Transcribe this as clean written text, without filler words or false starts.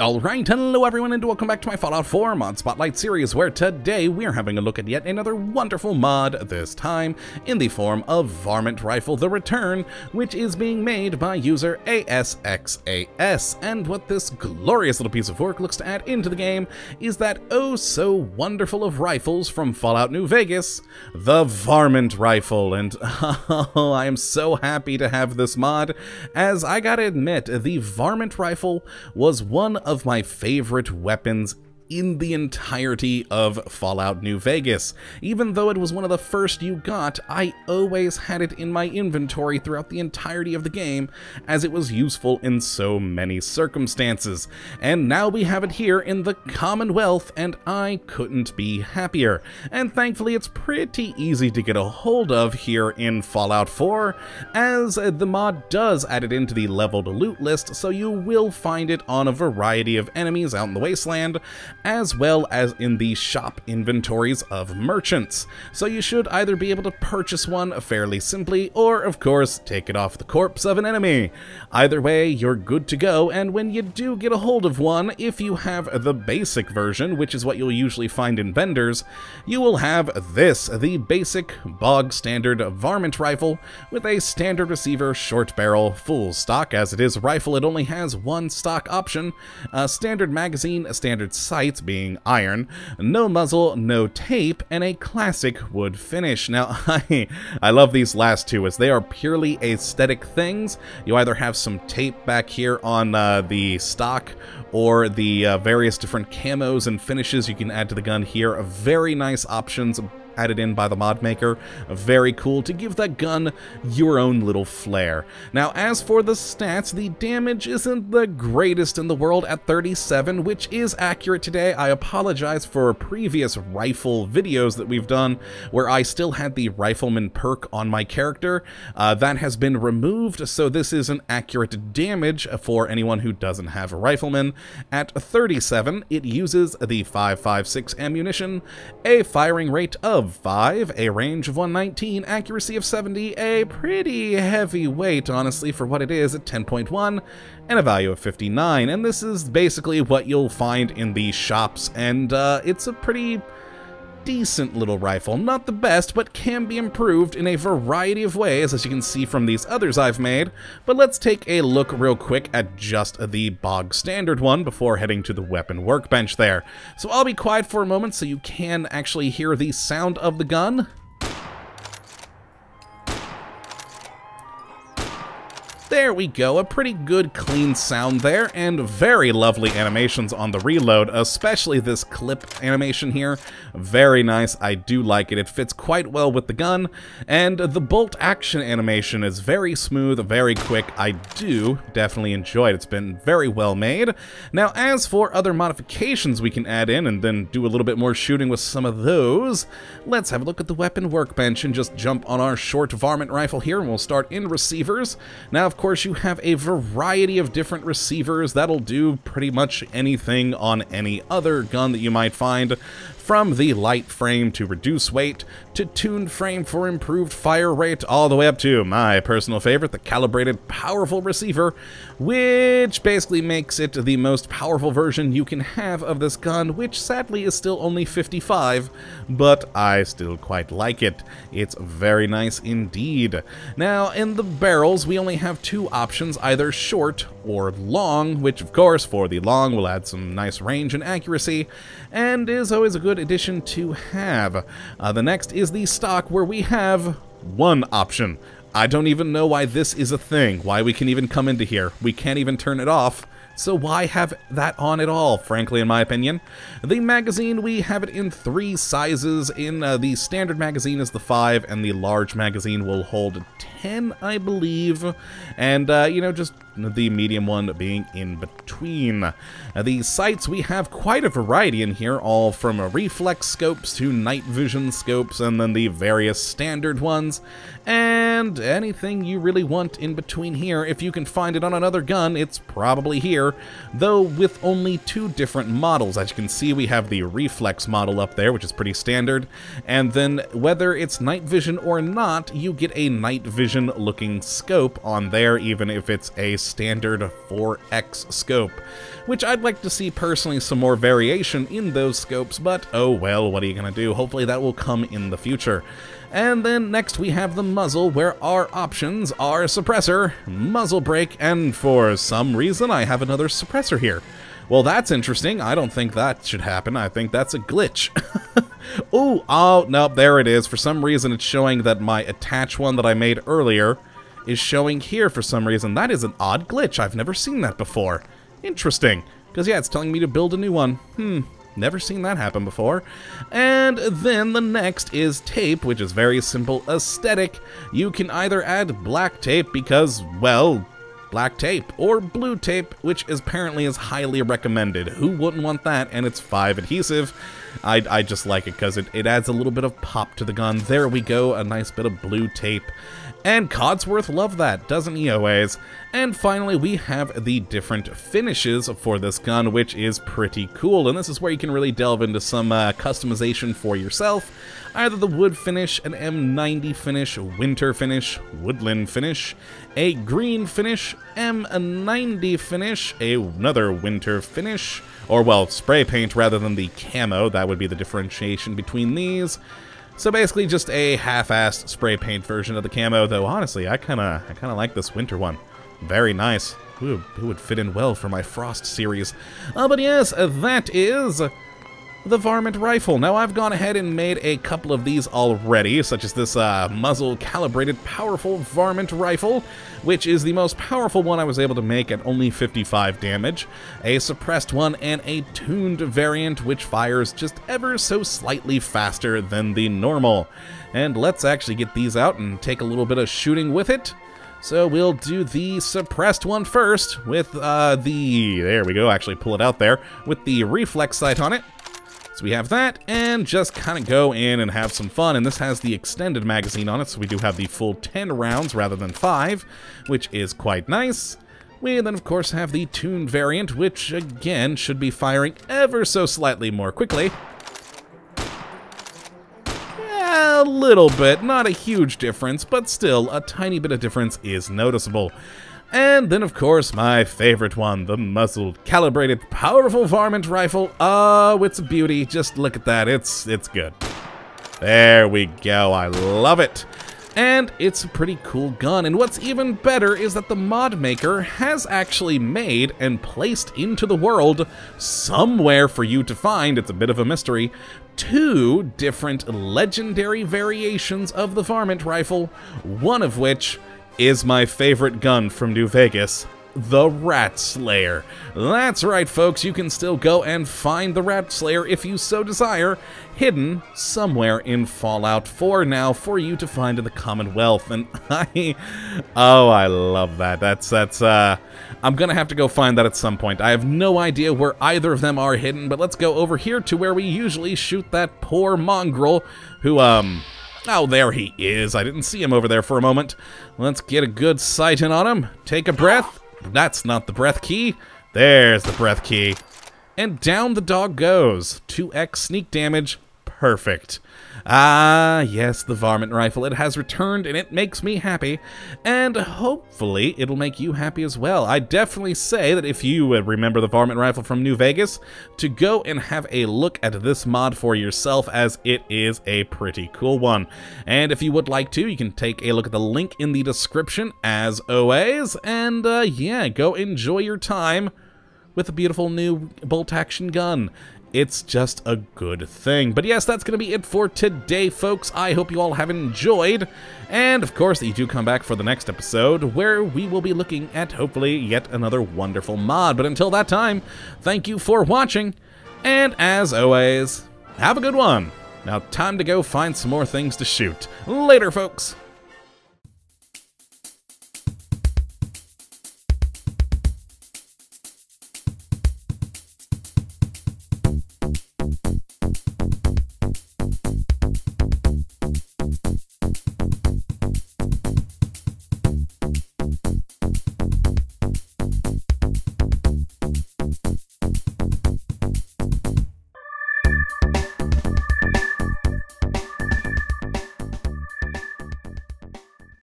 Alright, hello everyone and welcome back to my Fallout 4 Mod Spotlight series, where today we're having a look at yet another wonderful mod, this time in the form of Varmint Rifle The Return, which is being made by user ASXAS, and what this glorious little piece of work looks to add into the game is that oh so wonderful of rifles from Fallout New Vegas, the Varmint Rifle, and oh, I am so happy to have this mod, as I gotta admit, the Varmint Rifle was one of my favorite weapons in the entirety of Fallout New Vegas. Even though it was one of the first you got, I always had it in my inventory throughout the entirety of the game, as it was useful in so many circumstances. And now we have it here in the Commonwealth, and I couldn't be happier. And thankfully it's pretty easy to get a hold of here in Fallout 4, as the mod does add it into the leveled loot list, so you will find it on a variety of enemies out in the wasteland, as well as in the shop inventories of merchants. So you should either be able to purchase one fairly simply, or of course take it off the corpse of an enemy. Either way, you're good to go, and when you do get a hold of one, if you have the basic version, which is what you'll usually find in vendors, you will have this, the basic bog standard Varmint Rifle with a standard receiver, short barrel, full stock. As it is a rifle, it only has one stock option, a standard magazine, a standard sight being iron, no muzzle, no tape, and a classic wood finish. Now, I love these last two, as they are purely aesthetic things. You either have some tape back here on the stock, or the various different camos and finishes you can add to the gun here. Very nice options added in by the mod maker. Very cool to give that gun your own little flair. Now, as for the stats, the damage isn't the greatest in the world at 37, which is accurate today. I apologize for previous rifle videos that we've done where I still had the rifleman perk on my character. That has been removed, so this is an accurate damage for anyone who doesn't have a rifleman. At 37, it uses the 5.56 ammunition, a firing rate of 5, a range of 119, accuracy of 70, a pretty heavy weight, honestly, for what it is at 10.1, and a value of 59. And this is basically what you'll find in the shops, and it's a pretty decent little rifle. Not the best, but can be improved in a variety of ways, as you can see from these others I've made. But let's take a look real quick at just the bog standard one before heading to the weapon workbench there. So I'll be quiet for a moment so you can actually hear the sound of the gun. There we go, a pretty good clean sound there, and very lovely animations on the reload, especially this clip animation here. Very nice, I do like it. It fits quite well with the gun, and the bolt action animation is very smooth, very quick. I do definitely enjoy it. It's been very well made. Now, as for other modifications we can add in and then do a little bit more shooting with some of those, let's have a look at the weapon workbench and just jump on our short varmint rifle here, and we'll start in receivers. Now, of course, you have a variety of different receivers that'll do pretty much anything on any other gun that you might find, from the light frame to reduce weight, to tuned frame for improved fire rate, all the way up to my personal favorite, the Calibrated powerful receiver, which basically makes it the most powerful version you can have of this gun, which sadly is still only 55, but I still quite like it. It's very nice indeed. Now, in the barrels, we only have two options, either short or long, which of course, for the long, will add some nice range and accuracy, and is always a good addition to have. The next is the stock, where we have one option. I don't even know why this is a thing, why we can even come into here. We can't even turn it off. So why have that on at all, frankly, in my opinion? The magazine, we have it in 3 sizes. In the standard magazine is the 5, and the large magazine will hold 10, I believe. And, you know, just the medium one being in between. The sights, we have quite a variety in here, all from reflex scopes to night vision scopes, and then the various standard ones, and anything you really want in between here. If you can find it on another gun, it's probably here, though with only 2 different models. As you can see, we have the reflex model up there, which is pretty standard, and then whether it's night vision or not, you get a night vision looking scope on there, even if it's a standard 4x scope, which I'd like to see personally some more variation in those scopes, but oh well, what are you gonna do? Hopefully that will come in the future. And then next we have the muzzle, where our options are suppressor, muzzle brake, and for some reason I have another suppressor here. Well, that's interesting. I don't think that should happen. I think that's a glitch. Ooh, oh, no, there it is. For some reason it's showing that my attach one that I made earlier is showing here for some reason. That is an odd glitch. I've never seen that before. Interesting. Because, yeah, it's telling me to build a new one. Never seen that happen before. And then the next is tape, which is very simple aesthetic. You can either add black tape because, well, black tape, or blue tape, which apparently is highly recommended. Who wouldn't want that? And it's 5 adhesive. I just like it because it adds a little bit of pop to the gun. There we go, a nice bit of blue tape. And Codsworth loved that, doesn't he always? And finally, we have the different finishes for this gun, which is pretty cool. And this is where you can really delve into some customization for yourself. Either the wood finish, an M90 finish, winter finish, woodland finish, a green finish, M90 finish, another winter finish, or, well, spray paint rather than the camo. That would be the differentiation between these. So basically just a half-assed spray paint version of the camo, though honestly, I kinda like this winter one. Very nice. It would fit in well for my Frost series. But yes, that is the Varmint Rifle. Now, I've gone ahead and made a couple of these already, such as this Muzzle Calibrated Powerful Varmint Rifle, which is the most powerful one I was able to make at only 55 damage, a suppressed one, and a tuned variant, which fires just ever so slightly faster than the normal. And let's actually get these out and take a little bit of shooting with it. So we'll do the suppressed one first with there we go, actually pull it out there, with the reflex sight on it. So we have that, and just kind of go in and have some fun. And this has the extended magazine on it, so we do have the full 10 rounds rather than 5, which is quite nice. We then, of course, have the tuned variant, which, again, should be firing ever so slightly more quickly. A little bit, not a huge difference, but still, a tiny bit of difference is noticeable. And then, of course, my favorite one, the Muzzle Calibrated Powerful Varmint Rifle. Oh, it's a beauty. Just look at that. It's good. There we go. I love it. And it's a pretty cool gun. And what's even better is that the mod maker has actually made and placed into the world, somewhere for you to find, it's a bit of a mystery, 2 different legendary variations of the Varmint Rifle, one of which is my favorite gun from New Vegas, the Rat Slayer. That's right, folks, you can still go and find the Rat Slayer if you so desire, hidden somewhere in Fallout 4 now for you to find in the Commonwealth. And I love that. I'm gonna have to go find that at some point. I have no idea where either of them are hidden, but let's go over here to where we usually shoot that poor mongrel who, oh, there he is. I didn't see him over there for a moment. Let's get a good sight in on him. Take a breath. That's not the breath key. There's the breath key. And down the dog goes. 2x sneak damage. Perfect. Ah, yes, the Varmint Rifle. It has returned, and it makes me happy. And hopefully, it'll make you happy as well. I definitely say that if you remember the Varmint Rifle from New Vegas, to go and have a look at this mod for yourself, as it is a pretty cool one. And if you would like to, you can take a look at the link in the description, as always. And, yeah, go enjoy your time with a beautiful new bolt-action gun. It's just a good thing. But yes, that's going to be it for today, folks. I hope you all have enjoyed. And, of course, that you do come back for the next episode, where we will be looking at, hopefully, yet another wonderful mod. But until that time, thank you for watching. And, as always, have a good one. Now, time to go find some more things to shoot. Later, folks.